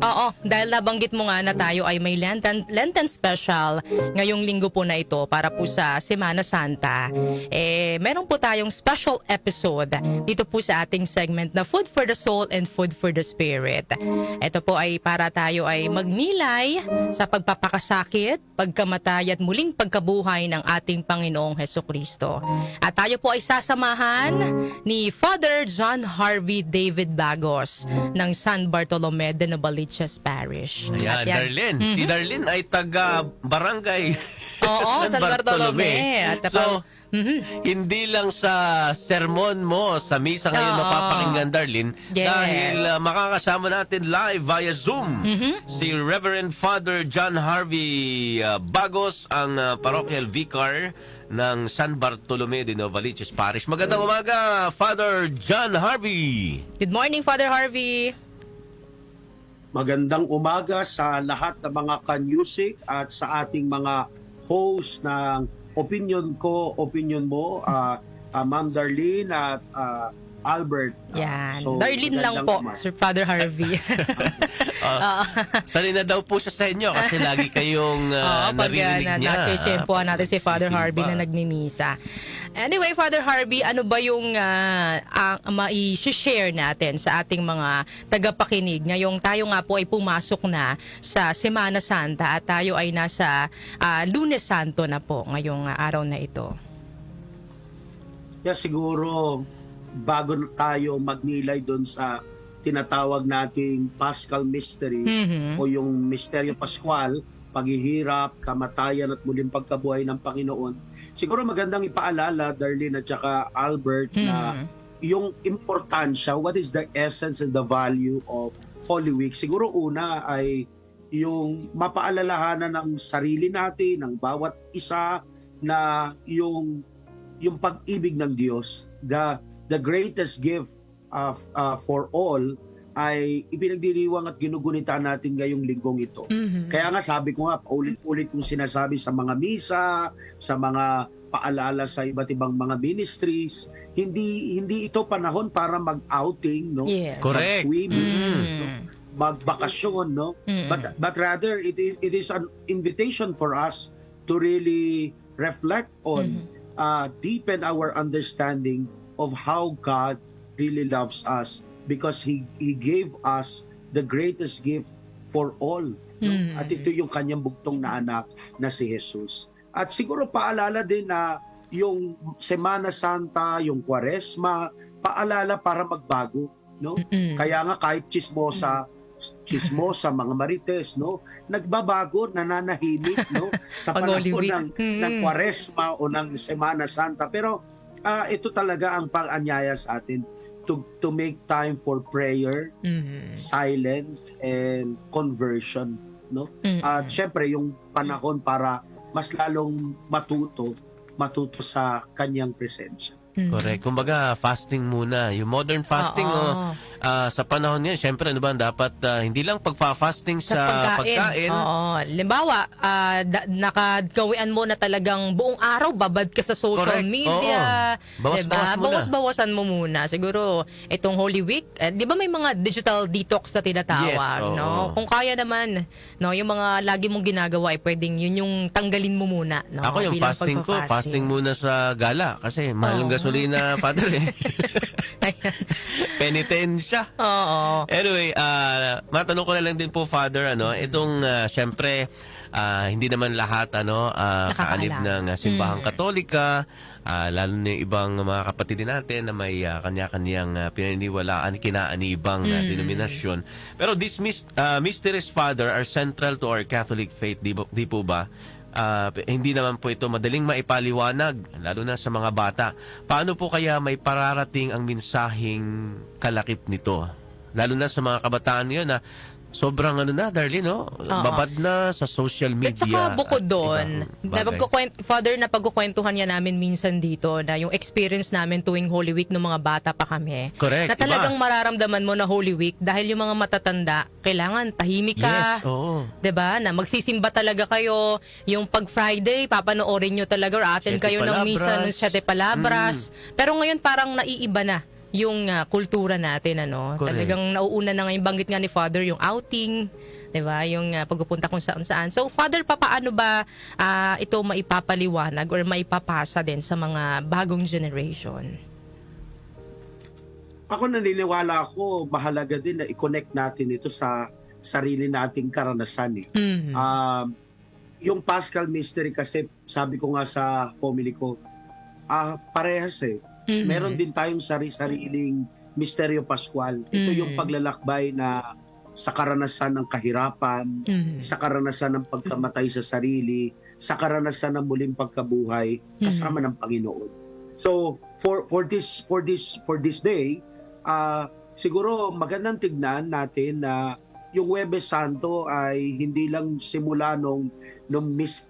Oo, dahil nabanggit mo nga na tayo ay may Lenten special ngayong linggo po na ito para po sa Semana Santa. Meron po tayong special episode dito po sa ating segment na Food for the Soul and Food for the Spirit. Ito po ay para tayo ay magnilay sa pagpapakasakit, pagkamatay at muling pagkabuhay ng ating Panginoong Hesukristo. At tayo po ay sasamahan ni Father John Harvey David Bagos ng San Bartolome de Novaliches Parish. Ayan, Darlene. Si Darlene ay taga barangay Oo, San Bartolome. At so, hindi lang sa sermon mo sa misa ngayon mapapakinggan, Darlene, Yes. dahil makakasama natin live via Zoom si Reverend Father John Harvey Bagos, ang parochial vicar ng San Bartolome de Novaliches Parish. Magandang umaga, Father John Harvey. Good morning, Father Harvey. Magandang umaga sa lahat ng mga ka-music at sa ating mga host ng opinion ko, opinion mo, Ma'am Darlene at Albert. Yan. So, Darlene lang po, umaga. Sir Father Harvey. Sanay na daw po siya sa inyo kasi lagi kayong naririnig niya. Nachechempohan natin si Father Pagsisimba. Harvey na nagmimisa. Anyway, Father Harvey, ano ba yung mai-share natin sa ating mga tagapakinig? Ngayong tayo nga po ay pumasok na sa Semana Santa at tayo ay nasa Lunes Santo na po ngayong araw na ito. Kaya siguro, bago tayo magnilay doon sa tinatawag nating Paschal Mystery o yung Misteryo Pascual, paghihirap, kamatayan at muling pagkabuhay ng Panginoon, siguro magandang ipaalala, Darlene at saka Albert, na yung importansya, what is the essence and the value of Holy Week. Siguro una ay yung mapaalalahanan ng sarili natin, ng bawat isa, na yung pag-ibig ng Diyos, the greatest gift for all, ay ipinagdiriwang at ginugunita natin ngayong linggong ito. Kaya nga sabi ko nga, ulit-ulit kong sinasabi sa mga misa, sa mga paalala sa iba't ibang mga ministries, hindi ito panahon para mag-outing, no? Yes. Correct. Mag-swimming, no? Magbakasyon, no? But rather it is an invitation for us to really reflect on, deepen our understanding of how God really loves us, because He gave us the greatest gift for all. No? At ito yung kanyang bugtong na anak na si Jesus. At siguro paalala din na yung Semana Santa, yung Kwaresma, paalala para magbago. No? Kaya nga kahit chismosa, mga marites, no, nagbabago, nananahimik, no, sa panahon ng Kwaresma o ng Semana Santa. Pero ito talaga ang pag-anyaya sa atin to make time for prayer, silence, and conversion, no? At syempre yung panahon para mas lalong matuto sa kanyang presensya. Correct. Kumbaga, fasting muna. Yung modern fasting, sa panahon niya, syempre, ano ba, dapat hindi lang pagpa-fasting sa pagkain. Oo. Limbawa, nakagawian mo na talagang buong araw, babad ka sa social Correct. media. Bawas-bawas muna. Bawas-bawasan mo muna. Siguro, itong Holy Week, di ba may mga digital detox na tinatawag? Yes, no? Kung kaya naman, no, yung mga lagi mong ginagawa, pwedeng yun yung tanggalin mo muna. No? Ako yung Bilang fasting ko, fasting muna sa gala. Kasi mahal ng gasolina, Father, eh. Penitensya. Oo. Anyway, matanong ko na lang din po, Father, itong syempre hindi naman lahat kaanib ng simbahang Katolika, lalo na yung ibang mga kapatid natin na may kanya-kanyang pinaniniwalaan, kinaanibang denominasyon. Pero these mysteries, Father, are central to our Catholic faith, di po ba? Hindi naman po ito madaling maipaliwanag, lalo na sa mga bata. Paano po kaya may pararating ang mensaheng kalakip nito? Lalo na sa mga kabataan yun na sobrang Darlene, no? Babad na sa social media. At saka bukod doon, Father, napagkukwentuhan niya namin minsan dito na yung experience namin tuwing Holy Week ng mga bata pa kami. Correct. Na talagang mararamdaman mo na Holy Week dahil yung mga matatanda, kailangan tahimik ka. Yes, oo. 'Di ba? Na magsisimba talaga kayo. Yung pag Friday, papanoorin nyo talaga or attend Siete kayo ng Palabras. misa ng Siete Palabras. Pero ngayon parang naiiba na yung kultura natin, ano. Correct. Talagang nauuna na ngayon, banggit nga ni Father, yung outing, 'di ba? Yung pagpupunta kung saan-saan. So, Father, paano ba ito maipapaliwanag or maipapasa din sa mga bagong generation? Ako naniniwala ako, mahalaga din na i-connect natin ito sa sarili nating karanasan. Mhm. Yung Paschal Mystery kasi, sabi ko nga sa homily ko, parehas Mhm. Meron din tayong sariling Misteryo Pascual. Ito yung paglalakbay na sa karanasan ng kahirapan, Mhm. sa karanasan ng pagkamatay sa sarili, sa karanasan ng muling pagkabuhay kasama ng Panginoon. So for this day, siguro magandang tignan natin na yung Huwebes Santo ay hindi lang simula nung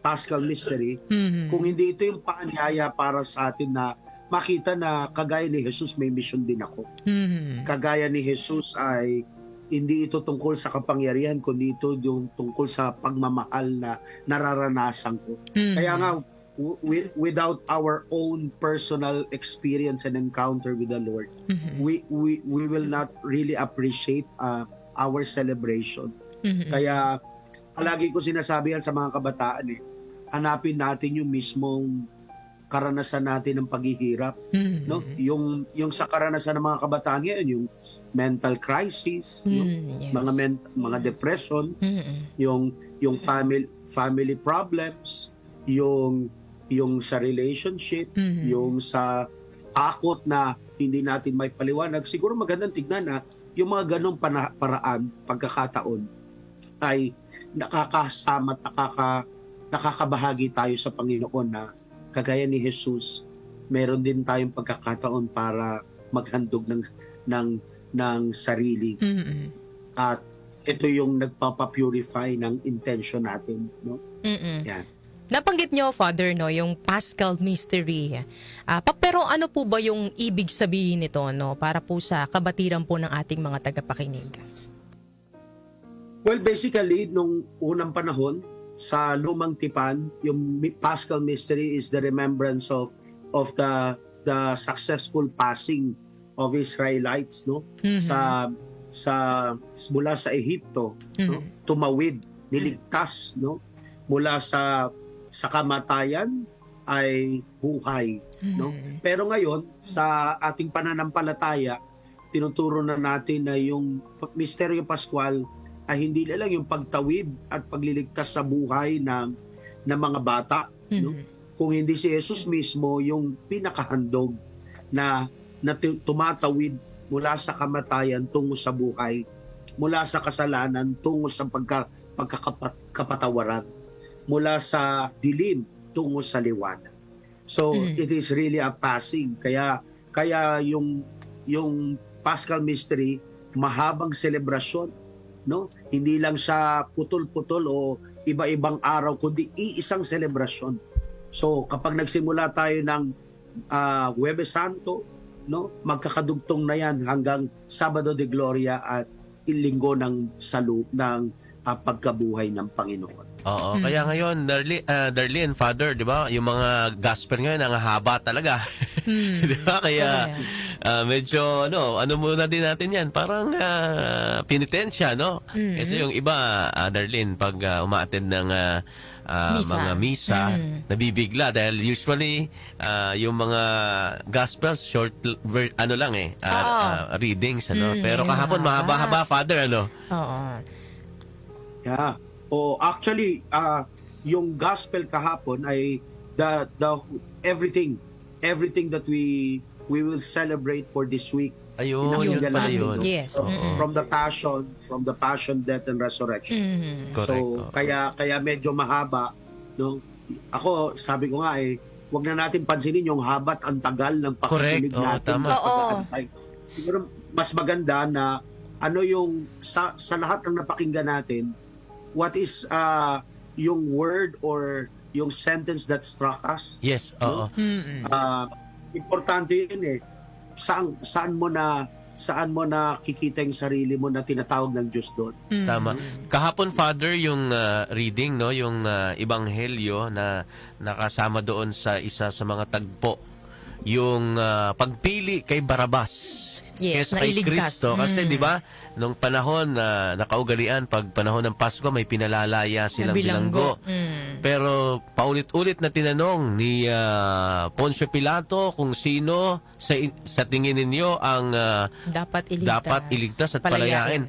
Paschal Mystery, Mhm. kung hindi ito yung paanyaya para sa atin na makita na kagaya ni Jesus may mission din ako. Mhm. Kagaya ni Jesus ay hindi ito tungkol sa kapangyarihan, kundi ito yung tungkol sa pagmamahal na nararanasan ko. Mhm. Kaya nga, without our own personal experience and encounter with the Lord, Mhm. we will not really appreciate our celebration. Mhm. Kaya palagi ko sinasabi yan sa mga kabataan, hanapin natin yung mismong karanasan natin ng paghihirap, Mhm. no? Yung sa karanasan ng mga kabataan ngayon, yung mental crisis, no? Mhm. Yes. Mga depression, Mhm. yung family problems, yung sa relationship, Mhm. yung sa takot na hindi natin may paliwanag. Siguro magandang tignan na yung mga ganong paraan, pagkakataon ay nakakasama at nakakabahagi tayo sa Panginoon na kagaya ni Jesus, meron din tayong pagkakataon para maghandog ng sarili. Mhm. At ito yung nagpapapurify ng intention natin, no? Mhm. Yan. Nabanggit niyo, Father, no, yung Paschal Mystery. Pero ano po ba yung ibig sabihin nito, no, para po sa kabatiran po ng ating mga tagapakinig? Well, basically, nung unang panahon, sa Lumang Tipan, yung Paschal Mystery is the remembrance of the successful passing of Israelites, no? Mhm. sa mula sa Ehipto, no? Tumawid, niligtas, no? Mula sa kamatayan ay buhay, no? Pero ngayon sa ating pananampalataya, tinuturo na natin na yung Misteryo Pascual ay hindi lang yung pagtawid at pagliligtas sa buhay ng mga bata, no? Kung hindi si Jesus mismo yung pinakahandog na tumatawid mula sa kamatayan tungo sa buhay, mula sa kasalanan tungo sa pagkakapatawaran, mula sa dilim tungo sa liwanag. So it is really a passing. Kaya yung Paschal Mystery, mahabang selebrasyon, no? Hindi lang siya putol-putol o iba-ibang araw, kundi iisang selebrasyon. So kapag nagsimula tayo ng Huwebes Santo, no, magkakadugtong na yan hanggang Sabado de Gloria at Linggo ng pagkabuhay ng Panginoon. Oo, kaya ngayon, Darlene, Father, di ba, yung mga gospel ngayon, ang haba talaga. Di ba? Kaya medyo, ano muna din natin yan, parang penitensya, no? Kasi yung iba, Darlene, pag umaattend ng Misa. mga misa, nabibigla dahil usually yung mga gospels short readings, pero kahapon mahaba-haba, Father, Oo. Yeah. Actually, yung gospel kahapon ay the everything that we will celebrate for this week. Ayun, yun Pinakinggan pala natin, yun. no? Yes. So, from the passion, death, and resurrection. Correct. So, kaya medyo mahaba, no? Ako, sabi ko nga wag na natin pansinin yung habat ang tagal ng pakikinig Correct. natin. Tama. Pag-aantay. Siguro mas maganda na ano yung sa lahat ng napakinggan natin, what is yung word or yung sentence that struck us? Yes, oo. Importante yun saan mo na kikita yung sarili mo na tinatawag ng Diyos doon. Tama. Kahapon, Father, yung reading, no, yung ebanghelyo na nakasama doon sa isa sa mga tagpo, yung pagpili kay Barabas. Yes, kaysa kay nailigtas. Kristo. Kasi di ba, nung panahon na nakaugalian, pag panahon ng Pasko, may pinalalaya silang bilanggo. Pero paulit-ulit na tinanong ni Poncio Pilato kung sino sa tingin ninyo ang dapat iligtas at palayain.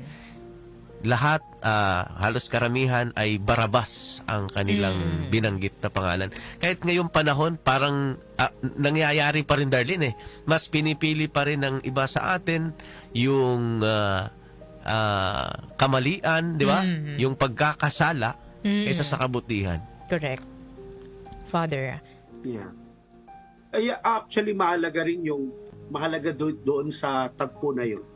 Lahat, halos karamihan ay Barabas ang kanilang binanggit na pangalan. Kahit ngayong panahon, parang nangyayari pa rin, Darlene, mas pinipili pa rin ng iba sa atin yung kamalian, di ba? Yung pagkakasala kaysa sa kabutihan. Correct. Father. Yeah. Ay, actually, mahalaga doon sa tagpo na yun.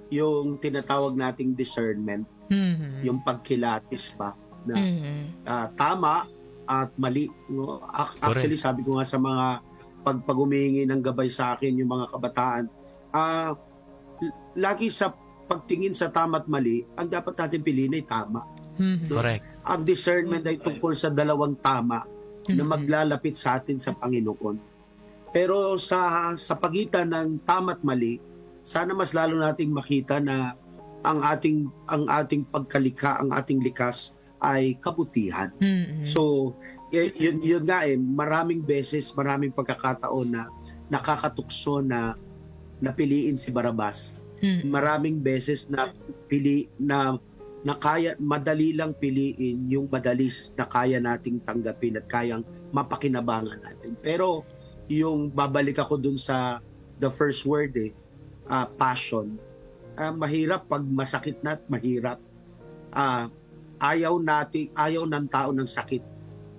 Yung tinatawag nating discernment, yung pagkilatis ba na tama at mali. No? Actually, sabi ko nga sa mga pag-umingi ng gabay sa akin, yung mga kabataan, lagi sa pagtingin sa tama at mali, ang dapat natin piliin ay tama. No? Correct. Ang discernment ay tungkol sa dalawang tama na maglalapit sa atin sa Panginoon. Pero sa pagitan ng tama at mali, sana mas lalo nating makita na ang ating pagkalikha, ang ating likas ay kabutihan. So, yun nga maraming beses, maraming pagkakataon na nakakatukso na napiliin si Barabas. Maraming beses na kaya madali lang piliin yung madali na kaya nating tanggapin at kayang mapakinabangan natin. Pero yung babalik ako dun sa the first word passion. Mahirap pag masakit na at mahirap. Ayaw ng tao ng sakit.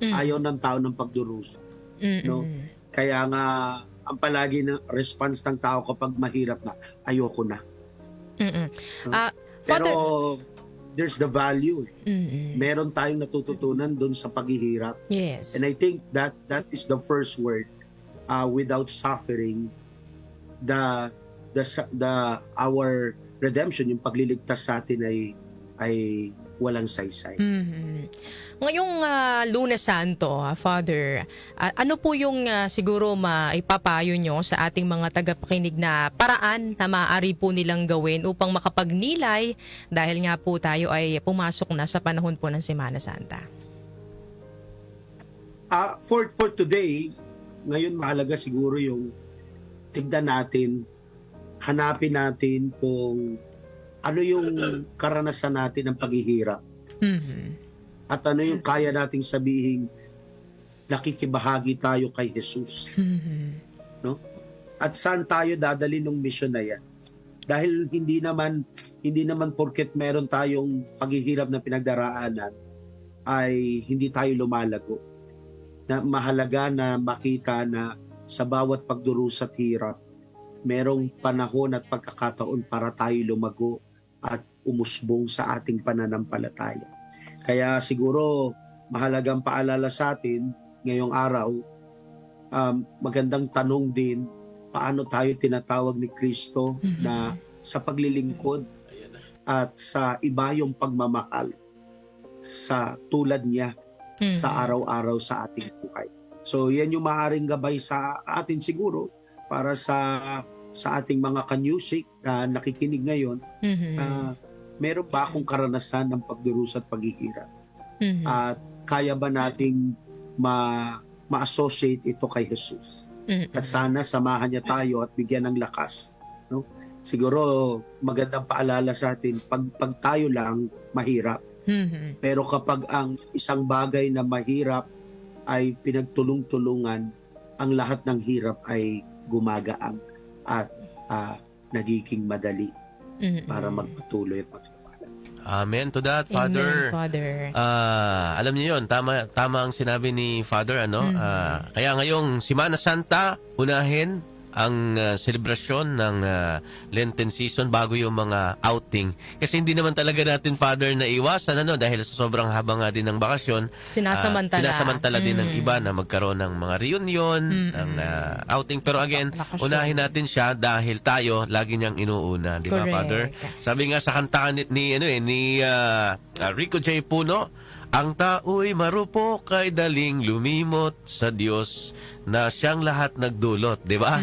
Ayaw ng tao ng pagdurusa. No? Kaya nga ang palagi na response ng tao kapag mahirap na, ayoko na. No? Pero there's the value. Meron tayong natututunan doon sa paghihirap. Yes. And I think that is the first word. Without suffering, our redemption, yung pagliligtas sa atin ay walang saysay. Ngayong Lunes Santo, Father, ano po yung siguro maipapayo nyo sa ating mga tagapakinig na paraan na maaari po nilang gawin upang makapagnilay dahil nga po tayo ay pumasok na sa panahon po ng Semana Santa? For today, ngayon mahalaga siguro yung tignan natin, hanapin natin kung ano yung karanasan natin ng paghihirap. At ano yung kaya nating sabihin, nakikibahagi tayo kay Jesus. No? At saan tayo dadali ng mission na yan? Dahil hindi naman porket meron tayong paghihirap na pinagdaraanan ay hindi tayo lumalago. Na mahalaga na makita na sa bawat pagdurusa at hirap, merong panahon at pagkakataon para tayo lumago at umusbong sa ating pananampalataya. Kaya siguro mahalagang paalala sa atin ngayong araw, magandang tanong din, paano tayo tinatawag ni Kristo na sa paglilingkod at sa iba yung pagmamahal sa tulad niya sa araw-araw sa ating buhay. So yan yung maaaring gabay sa atin siguro para sa ating mga kanyusik na nakikinig ngayon. Meron ba akong karanasan ng pagdurusa at paghihirap? At kaya ba nating ma-associate ito kay Jesus? At sana samahan niya tayo at bigyan ng lakas. No? Siguro magandang paalala sa atin, pag tayo lang mahirap. Pero kapag ang isang bagay na mahirap ay pinagtulong-tulungan, ang lahat ng hirap ay gumagaan at nagiging madali para magpatuloy at magpapala. Amen to that, Father. Amen, Father. Alam niyo yun, tama ang sinabi ni Father, ano? Kaya ngayong Semana Santa, unahin ang selebrasyon ng Lenten season bago yung mga outing. Kasi hindi naman talaga natin, Father, na iwasan, ano, dahil sa sobrang haba nga din ng bakasyon. Sinasamantala din ng iba na magkaroon ng mga reunion, ng outing. Pero again, unahin natin siya dahil tayo lagi niyang inuuna, di ba, Father? Sabi nga sa kantahan ni Rico J. Puno, ang tao'y marupok ay daling lumimot sa Diyos na siyang lahat nagdulot, di ba?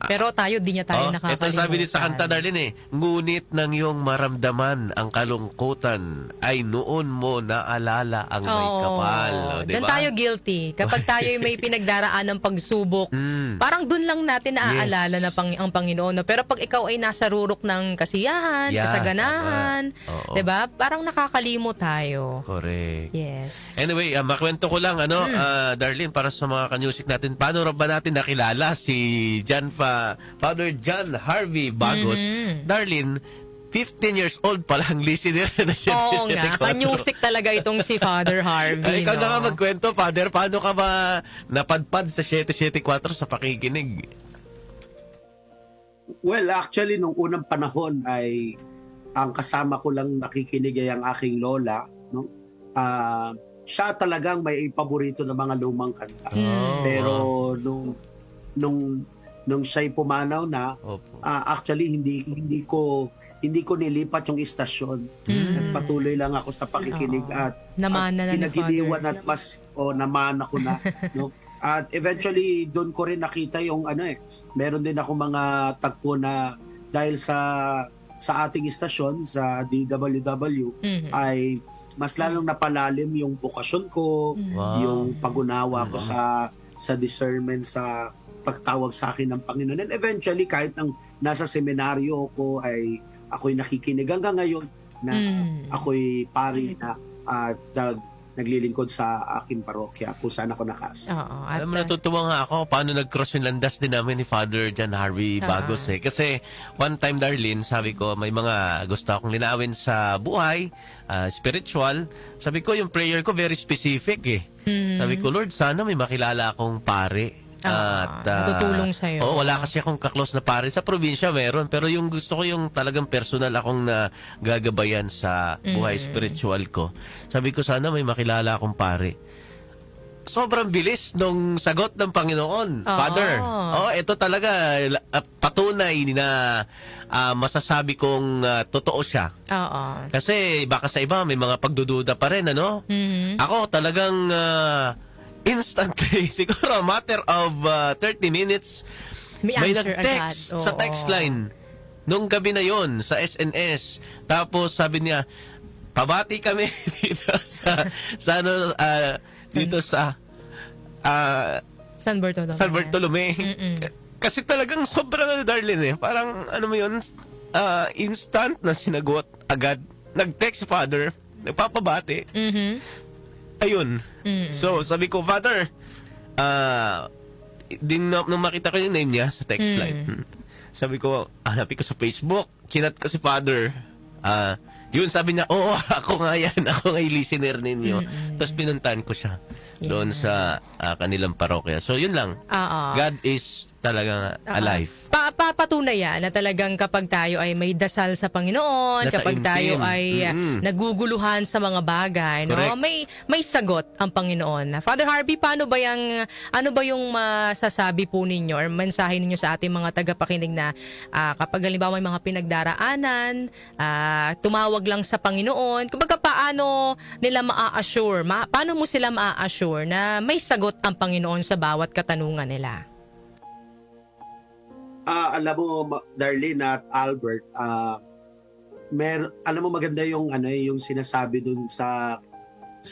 Pero tayo, di niya tayo nakakalimutan. Ito sabi din sa kanta, Darlene ngunit nang iyong maramdaman ang kalungkutan ay noon mo naalala ang may kapal. Diyan tayo guilty. Kapag tayo may pinagdaraan ng pagsubok, parang dun lang natin naaalala na ang Panginoon. Pero pag ikaw ay nasa rurok ng kasiyahan, kasaganahan, diba? Parang nakakalimot tayo. Correct. Yes. Anyway, makwento ko lang, Darlene, para sa mga ka-music natin, paano ba natin nakilala si Father John Harvey Bagos? Darlene, 15 years old pa lang, listener na siya. Oo nga, pa-music talaga itong si Father Harvey. Ikaw na nga magkwento, Father, paano ka ba napadpad sa 774 sa pakikinig? Well, actually, nung unang panahon ay ang kasama ko lang nakikinig ay ang aking lola. No? Siya talagang may paborito ng mga lumang kanta. Pero nung siya'y pumanaw na, actually hindi ko nilipat yung istasyon. Nagpatuloy lang ako sa pakikinig at pinagiliwan at mas naman ako na. No? At eventually doon ko rin nakita yung meron din ako mga tagpo na dahil sa ating istasyon sa DWW ay mas lalong napalalim yung bokasyon ko, yung pag-unawa ko sa discernment sa pagtawag sa akin ng Panginoon. And eventually, kahit nang nasa seminaryo ko ay ako'y nakikinig hanggang ngayon na ako'y pari na at naglilingkod sa aking parokya kung saan ako nakasa. Alam mo, natutuwa nga ako paano nag-cross yung landas din namin ni Father John Harvey Bagos Kasi one time, Darlene, sabi ko, may mga gusto akong linawin sa buhay, spiritual. Sabi ko, yung prayer ko very specific Sabi ko, Lord, sana may makilala akong pare. At tutulong sa'yo. Wala kasi akong kaklose na pare. Sa probinsya meron. Pero yung gusto ko yung talagang personal akong nagagabayan sa buhay spiritual ko. Sabi ko sana may makilala akong pare. Sobrang bilis nung sagot ng Panginoon. Father, ito talaga patunay na masasabi kong totoo siya. Kasi baka sa iba may mga pagdududa pa rin, Ako talagang instantly, siguro a matter of 30 minutes, may nag-text sa text line nung gabi na yon sa SNS. Tapos sabi niya, pabati kami dito dito sa San Bartolome. Kasi talagang sobrang Darlene parang ano mo yun, instant na sinagot agad. Nag-text si Father, nagpapabati. Ayun. So, sabi ko, Father, nung makita ko yung name niya sa text line, sabi ko, hanapin ko sa Facebook, chinat ko si Father, yun, sabi niya, ako nga yan, ako nga yung listener ninyo. Tapos pinuntahan ko siya doon sa kanilang parokya. So, yun lang. God is talagang alive. Patunay yan na talagang kapag tayo ay may dasal sa Panginoon, kapag tayo ay naguguluhan sa mga bagay, may sagot ang Panginoon. Father Harvey, ano ba yung masasabi po ninyo or mensahe ninyo sa ating mga tagapakinig na kapag halimbawa may mga pinagdaraanan, tumawag lang sa Panginoon, kumbaga paano nila maa-assure, paano mo sila maa-assure na may sagot ang Panginoon sa bawat katanungan nila? Alam mo, Darlene at Albert, alam mo maganda yung yung sinasabi dun sa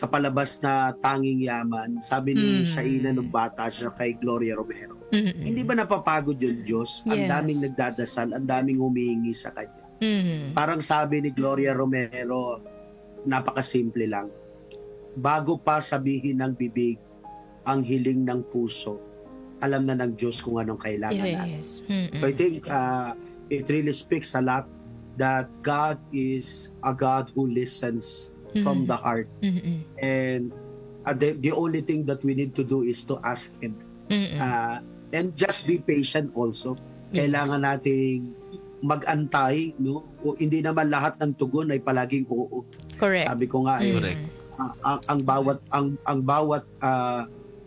palabas na Tanging Yaman. Sabi ni Shaina nung bata siya kay Gloria Romero. Hindi ba napapagod yung Diyos? Ang daming nagdadasal, ang daming humihingi sa Kanya. Parang sabi ni Gloria Romero, napakasimple lang. Bago pa sabihin ng bibig ang hiling ng puso, alam na ng Diyos kung anong kailangan natin. So I think it really speaks a lot that God is a God who listens from the heart. And the only thing that we need to do is to ask Him. And just be patient also. Kailangan nating mag-antay, no? O hindi naman lahat ng tugon ay palaging oo. Correct. Sabi ko nga ang bawat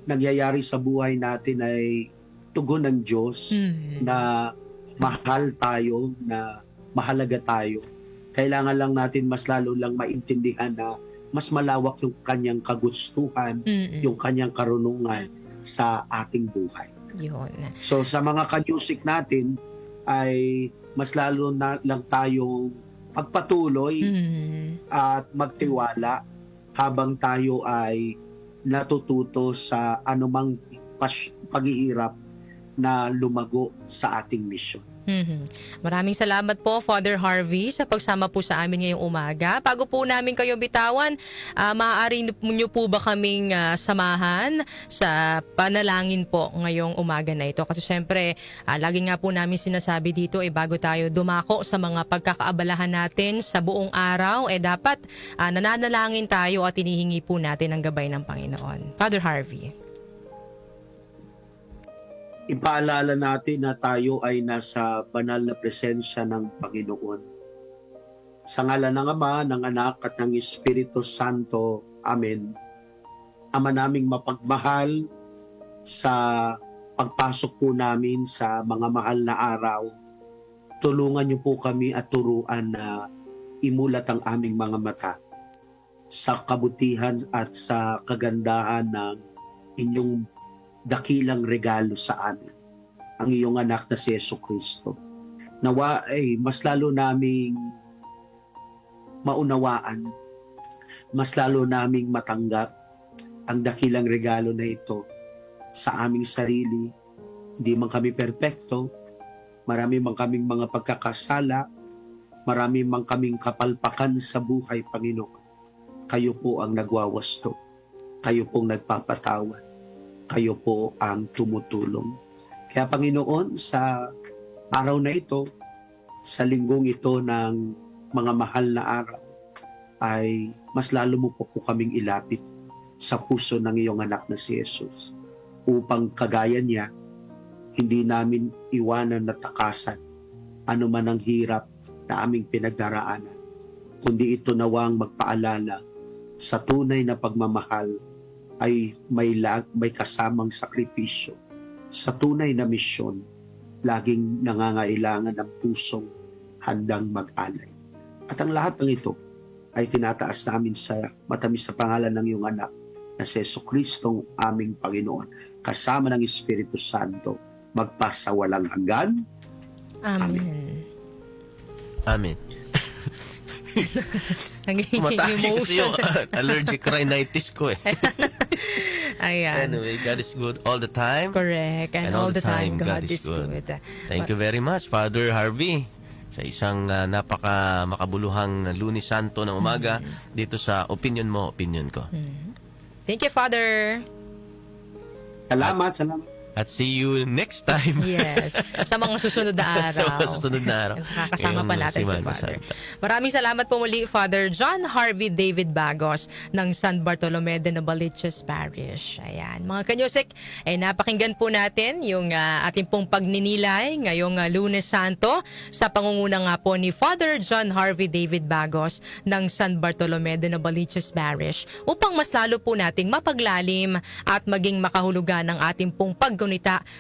nangyayari sa buhay natin ay tugon ng Diyos na mahal tayo, na mahalaga tayo. Kailangan lang natin mas lalo lang maintindihan na mas malawak yung kanyang kagustuhan, yung kanyang karunungan sa ating buhay. Yun. So sa mga kanyusik natin ay mas lalo na lang tayong pagpatuloy at magtiwala habang tayo ay natututo sa anumang paghihirap na lumago sa ating misyon. Maraming salamat po, Father Harvey, sa pagsama po sa amin ngayong umaga. Bago po namin kayo bitawan, maaari niyo po ba kaming samahan sa panalangin po ngayong umaga na ito? Kasi syempre, lagi nga po namin sinasabi dito, bago tayo dumako sa mga pagkakaabalahan natin sa buong araw, dapat nananalangin tayo at hinihingi po natin ang gabay ng Panginoon. Father Harvey. Ipaalala natin na tayo ay nasa banal na presensya ng Panginoon. Sa ngalan ng Ama, ng Anak at ng Espiritu Santo. Amen. Ama naming mapagmahal, sa pagpasok po namin sa mga mahal na araw, tulungan niyo po kami at turuan na imulat ang aming mga mata sa kabutihan at sa kagandahan ng inyong dakilang regalo sa amin, ang iyong anak na si Jesucristo. Nawa ay mas lalo naming maunawaan, mas lalo naming matanggap ang dakilang regalo na ito sa aming sarili. Hindi man kami perpekto, marami man kaming mga pagkakasala, marami man kaming kapalpakan sa buhay, Panginoon. Kayo po ang nagwawasto, kayo pong nagpapatawad, kayo po ang tumutulong. Kaya Panginoon, sa araw na ito, sa linggong ito ng mga mahal na araw, ay mas lalo mo po kaming ilapit sa puso ng iyong anak na si Jesus, upang kagaya niya, hindi namin iwanan na takasan anuman ang hirap na aming pinagdaraanan, kundi ito nawang magpaalala sa tunay na pagmamahal ay may kasamang sakripisyo. Sa tunay na misyon, laging nangangailangan ng pusong handang mag-alay. At ang lahat ng ito ay tinataas namin sa matamis sa pangalan ng iyong anak na si Jesucristong aming Panginoon, kasama ng Espiritu Santo, magpasawalang hanggan. Amen. Amen. Tumatake kasi yung allergic rhinitis ko eh. Ayan. Anyway, God is good all the time. Correct. And all the time, God is good. Thank you very much, Father Harvey, sa isang napaka makabuluhang Lunes Santo ng umaga dito sa Opinion Mo, Opinion Ko. Thank you, Father. Salamat. At see you next time. Yes. Sa mga susunod na araw. Sa mga susunod na araw. Nakakasama pa natin si Semana Father. Santa. Maraming salamat po muli, Father John Harvey David Bagos ng San Bartolome de Novaliches Parish. Ayan. Mga kanyusik, napakinggan po natin yung ating pong pagninilay ngayong Lunes Santo sa pangunguna nga po ni Father John Harvey David Bagos ng San Bartolome de Novaliches Parish upang mas lalo po nating mapaglalim at maging makahulugan ng ating pong paggunita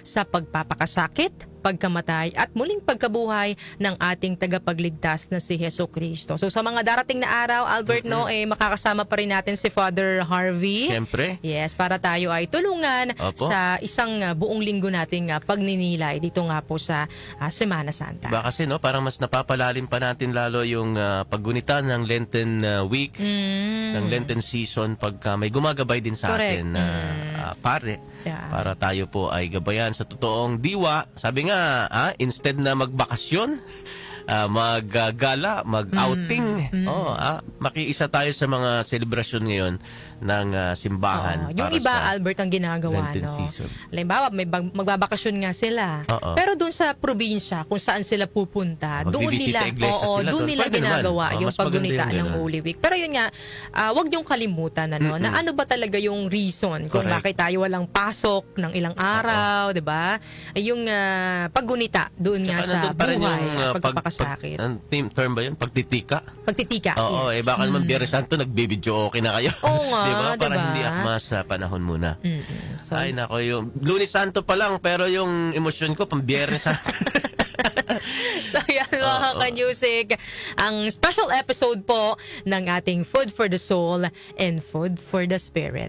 sa pagpapakasakit, pagkamatay at muling pagkabuhay ng ating tagapagligtas na si Jesucristo. So sa mga darating na araw, Albert, makakasama pa rin natin si Father Harvey. Siyempre. Yes, para tayo ay tulungan sa isang buong linggo nating pagninilay dito nga po sa Semana Santa. Ba kasi parang mas napapalalim pa natin lalo yung paggunita ng Lenten week, ng Lenten season pagka may gumagabay din sa atin pare. Yeah. Para tayo po ay gabayan sa totoong diwa. Sabi nga, instead na magbakasyon, maggala, mag-outing, makiisa tayo sa mga selebrasyon ngayon ng simbahan. Yung iba, Albert, ang ginagawa, Lenten season. Halimbawa, magbabakasyon nga sila. Pero doon sa probinsya, kung saan sila pupunta, doon nila, doon nila ginagawa yung paggunita ng Holy Week. Pero yun nga, wag niyong kalimutan na ano ba talaga yung reason kung bakit tayo walang pasok ng ilang araw, di ba? Yung paggunita doon nga sa buhay, pagpapakasakit. Ang term ba yun? Pagtitika? Pagtitika, Oo, yes. Baka naman Biyernes Santo, nagbibidyo okay na kayo. Oo nga, diba? Para diba? hindi akma sa panahon muna. So, ay, nako, yung Lunes Santo pa lang, pero yung emosyon ko, pang Biyernes Santo. So yan mga ka-music, ang special episode po ng ating Food for the Soul and Food for the Spirit.